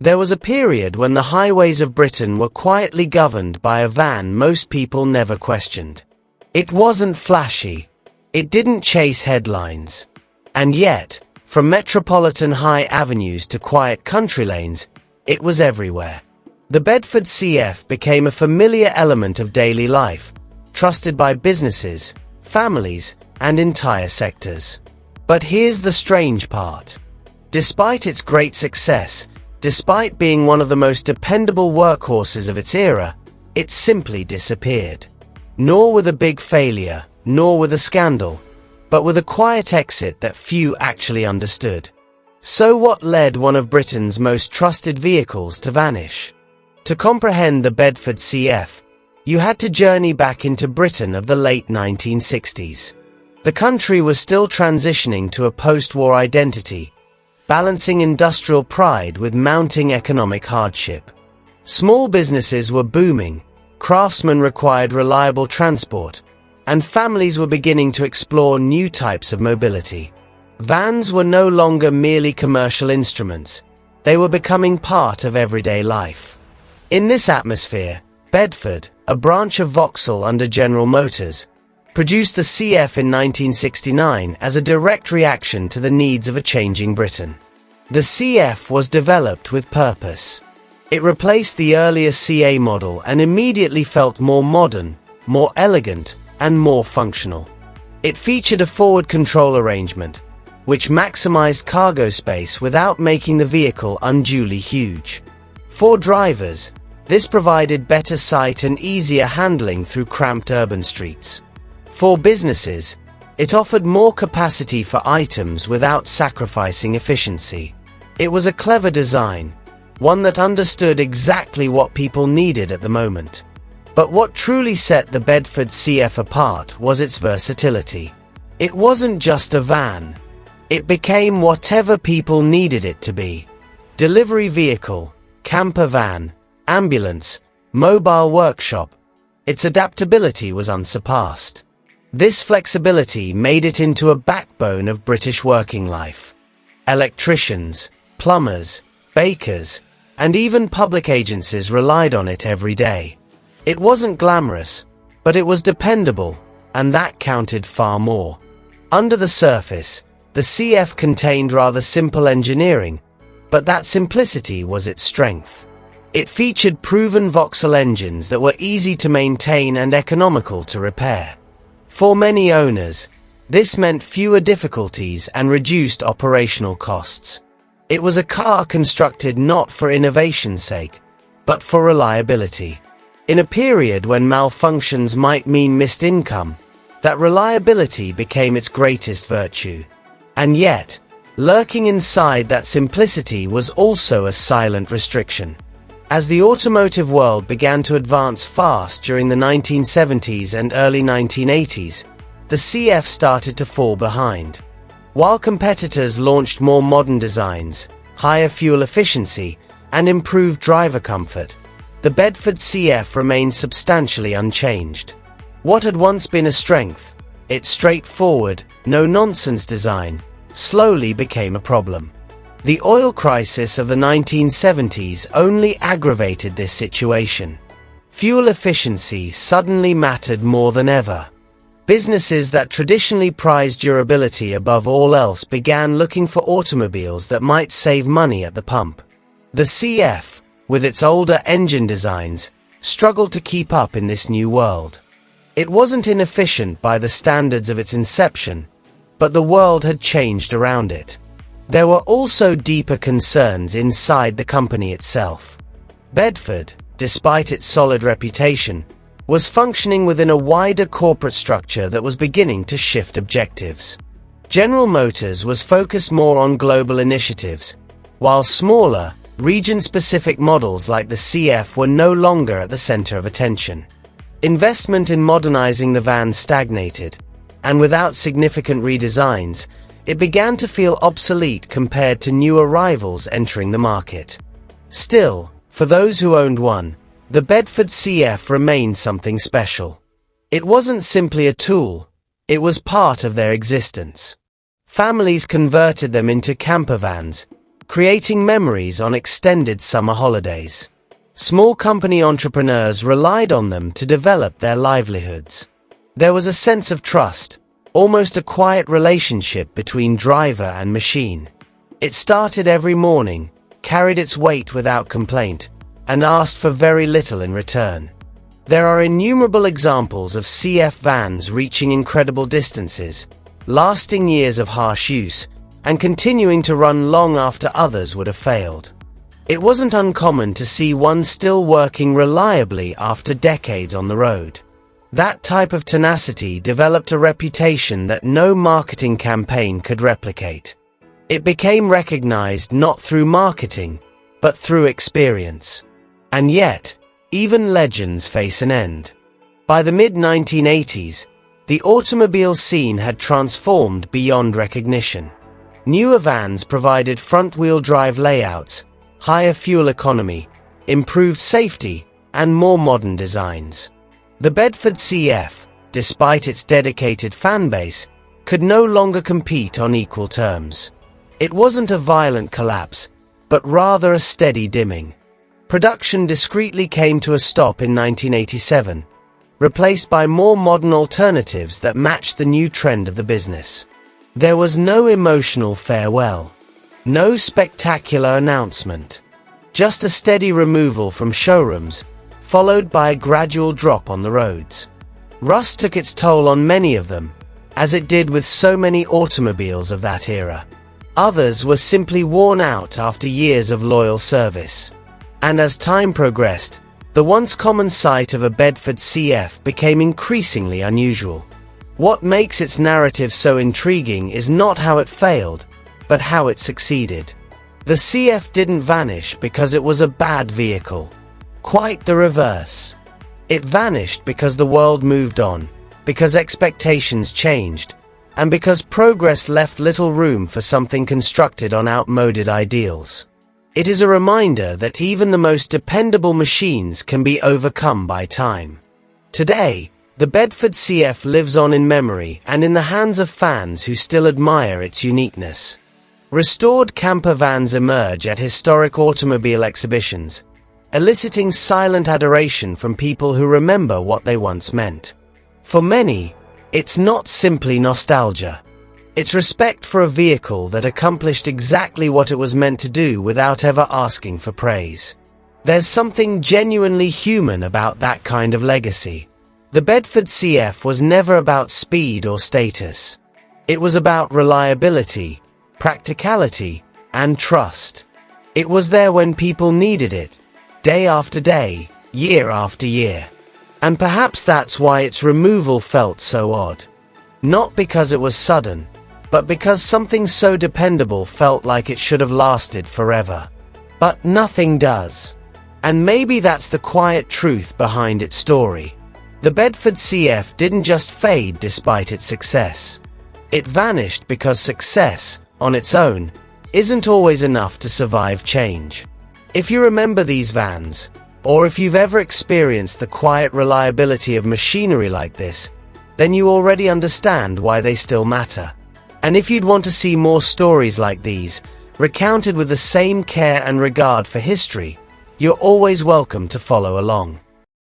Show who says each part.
Speaker 1: There was a period when the highways of Britain were quietly governed by a van most people never questioned. It wasn't flashy. It didn't chase headlines. And yet, from metropolitan high avenues to quiet country lanes, it was everywhere. The Bedford CF became a familiar element of daily life, trusted by businesses, families, and entire sectors. But here's the strange part. Despite its great success, despite being one of the most dependable workhorses of its era, it simply disappeared. Nor with a big failure, nor with a scandal, but with a quiet exit that few actually understood. So what led one of Britain's most trusted vehicles to vanish? To comprehend the Bedford CF, you had to journey back into Britain of the late 1960s. The country was still transitioning to a post-war identity, balancing industrial pride with mounting economic hardship. Small businesses were booming, craftsmen required reliable transport, and families were beginning to explore new types of mobility. Vans were no longer merely commercial instruments. They were becoming part of everyday life. In this atmosphere, Bedford, a branch of Vauxhall under General Motors, produced the CF in 1969 as a direct reaction to the needs of a changing Britain. The CF was developed with purpose. It replaced the earlier CA model and immediately felt more modern, more elegant, and more functional. It featured a forward control arrangement, which maximized cargo space without making the vehicle unduly huge. For drivers, this provided better sight and easier handling through cramped urban streets. For businesses, it offered more capacity for items without sacrificing efficiency. It was a clever design, one that understood exactly what people needed at the moment. But what truly set the Bedford CF apart was its versatility. It wasn't just a van. It became whatever people needed it to be. Delivery vehicle, camper van, ambulance, mobile workshop. Its adaptability was unsurpassed. This flexibility made it into a backbone of British working life. Electricians, plumbers, bakers, and even public agencies relied on it every day. It wasn't glamorous, but it was dependable, and that counted far more. Under the surface, the CF contained rather simple engineering, but that simplicity was its strength. It featured proven Vauxhall engines that were easy to maintain and economical to repair. For many owners, this meant fewer difficulties and reduced operational costs. It was a car constructed not for innovation's sake, but for reliability. In a period when malfunctions might mean missed income, that reliability became its greatest virtue. And yet, lurking inside that simplicity was also a silent restriction. As the automotive world began to advance fast during the 1970s and early 1980s, the CF started to fall behind. While competitors launched more modern designs, higher fuel efficiency, and improved driver comfort, the Bedford CF remained substantially unchanged. What had once been a strength, its straightforward, no-nonsense design, slowly became a problem. The oil crisis of the 1970s only aggravated this situation. Fuel efficiency suddenly mattered more than ever. Businesses that traditionally prized durability above all else began looking for automobiles that might save money at the pump. The CF, with its older engine designs, struggled to keep up in this new world. It wasn't inefficient by the standards of its inception, but the world had changed around it. There were also deeper concerns inside the company itself. Bedford, despite its solid reputation, was functioning within a wider corporate structure that was beginning to shift objectives. General Motors was focused more on global initiatives, while smaller, region-specific models like the CF were no longer at the center of attention. Investment in modernizing the van stagnated, and without significant redesigns, it began to feel obsolete compared to new arrivals entering the market. Still, for those who owned one, the Bedford CF remained something special. It wasn't simply a tool, it was part of their existence. Families converted them into camper vans, creating memories on extended summer holidays. Small company entrepreneurs relied on them to develop their livelihoods. There was a sense of trust, almost a quiet relationship between driver and machine. It started every morning, carried its weight without complaint, and asked for very little in return. There are innumerable examples of CF vans reaching incredible distances, lasting years of harsh use, and continuing to run long after others would have failed. It wasn't uncommon to see one still working reliably after decades on the road. That type of tenacity developed a reputation that no marketing campaign could replicate. It became recognized not through marketing, but through experience. And yet, even legends face an end. By the mid-1980s, the automobile scene had transformed beyond recognition. Newer vans provided front-wheel drive layouts, higher fuel economy, improved safety, and more modern designs. The Bedford CF, despite its dedicated fan base, could no longer compete on equal terms. It wasn't a violent collapse, but rather a steady dimming. Production discreetly came to a stop in 1987, replaced by more modern alternatives that matched the new trend of the business. There was no emotional farewell. No spectacular announcement. Just a steady removal from showrooms, followed by a gradual drop on the roads. Rust took its toll on many of them, as it did with so many automobiles of that era. Others were simply worn out after years of loyal service. And as time progressed, the once common sight of a Bedford CF became increasingly unusual. What makes its narrative so intriguing is not how it failed, but how it succeeded. The CF didn't vanish because it was a bad vehicle. Quite the reverse. It vanished because the world moved on, because expectations changed, and because progress left little room for something constructed on outmoded ideals. It is a reminder that even the most dependable machines can be overcome by time. Today, the Bedford CF lives on in memory and in the hands of fans who still admire its uniqueness. Restored camper vans emerge at historic automobile exhibitions, eliciting silent adoration from people who remember what they once meant. For many, it's not simply nostalgia. It's respect for a vehicle that accomplished exactly what it was meant to do without ever asking for praise. There's something genuinely human about that kind of legacy. The Bedford CF was never about speed or status. It was about reliability, practicality, and trust. It was there when people needed it, day after day, year after year. And perhaps that's why its removal felt so odd. Not because it was sudden, but because something so dependable felt like it should have lasted forever. But nothing does. And maybe that's the quiet truth behind its story. The Bedford CF didn't just fade despite its success. It vanished because success, on its own, isn't always enough to survive change. If you remember these vans, or if you've ever experienced the quiet reliability of machinery like this, then you already understand why they still matter. And if you'd want to see more stories like these, recounted with the same care and regard for history, you're always welcome to follow along.